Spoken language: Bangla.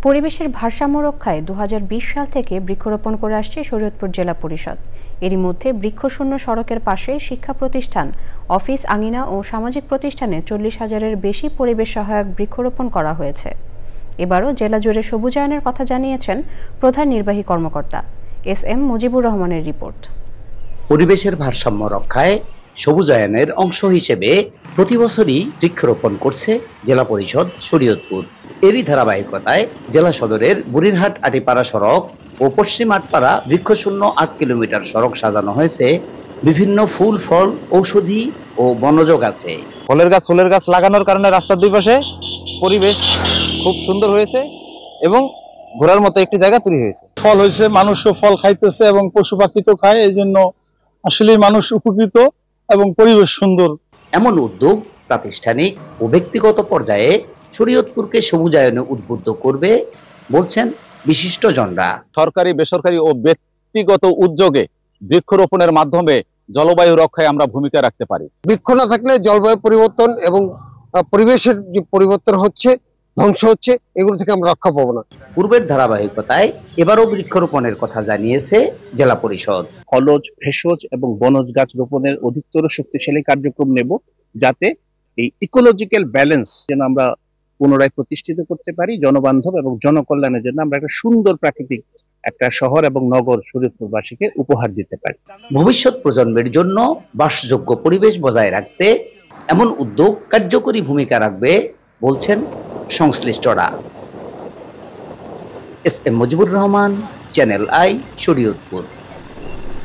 পরিবেশের ভারসাম্য রক্ষায় 2020 সাল থেকে বৃক্ষরোপণ করে আসছে শরীয়তপুর জেলা পরিষদ। এরই মধ্যে বৃক্ষশূন্য সড়কের পাশে শিক্ষা প্রতিষ্ঠান, অফিস আঙিনা ও সামাজিক প্রতিষ্ঠানে 40,000-এর বেশি পরিবেশ সহায়ক বৃক্ষরোপণ করা হয়েছে। এবারও জেলা জুড়ে সবুজায়নের কথা জানিয়েছেন প্রধান নির্বাহী কর্মকর্তা এস.এম. মুজিবুর রহমানের রিপোর্ট। পরিবেশের ভারসাম্য রক্ষায় সবুজায়নের অংশ হিসেবে প্রতি বছরই বৃক্ষরোপণ করছে জেলা পরিষদ শরীয়তপুর। এরই ধারাবাহিকতায় জেলা সদরের বুড়িরহাট আটিপাড়া সড়ক ও পশ্চিম আটপাড়া বৃক্ষশূন্য 8 কিলোমিটার সড়ক সাজানো হয়েছে বিভিন্ন ফুল, ফল, ঔষধি ও বনজ গাছে। ফুলের গাছ লাগানোর কারণে রাস্তার দুই পাশে পরিবেশ খুব সুন্দর হয়েছে এবং ঘোরার মতো একটি জায়গা তৈরি হয়েছে। ফল হয়েছে, মানুষও ফল খাইতেছে এবং পশু পাখি তো খায়, এই জন্য আসলে মানুষ উপকৃত এবং পরিবেশ সুন্দর। এমন উদ্যোগ প্রাতিষ্ঠানিক ও ব্যক্তিগত পর্যায়ে শরীয়তপুরকে সবুজায়নে উদ্বুদ্ধ করবে বলছেন বিশিষ্টজনরা। সরকারি, বেসরকারি ও ব্যক্তিগত উদ্যোগে বৃক্ষরোপণের মাধ্যমে জলবায়ু রক্ষায় আমরা ভূমিকা রাখতে পারি। বৃক্ষ না থাকলে জলবায়ু পরিবর্তন এবং পরিবেশের যে পরিবর্তন হচ্ছে, ধ্বংস হচ্ছে, এগুলো থেকে আমরা রক্ষা পাবো না। পূর্বের ধারাবাহিকতায় এবারও বৃক্ষরোপণের কথা জানিয়েছে জেলা পরিষদ। ফলজ, ভেষজ এবং বনজ গাছ রোপণের অধিকতর শক্তিশালী কার্যক্রম নেব, যাতে এই ইকোলজিক্যাল ব্যালেন্স যেন আমরা পুনরায় প্রতিষ্ঠিত করতে পারি, জনবান্ধব এবং জনকল্যাণের জন্য আমরা একটা সুন্দর প্রাকৃতিক একটা শহর এবং নগর শরীয়তপুরবাসীকে উপহার দিতে পারি। ভবিষ্যৎ প্রজন্মের জন্য বাসযোগ্য পরিবেশ বজায় রাখতে এমন উদ্যোগ কার্যকরী ভূমিকা রাখবে বলছেন সংশ্লিষ্টরা। SM. Mujibur Rahman, channel I, Shariatpur.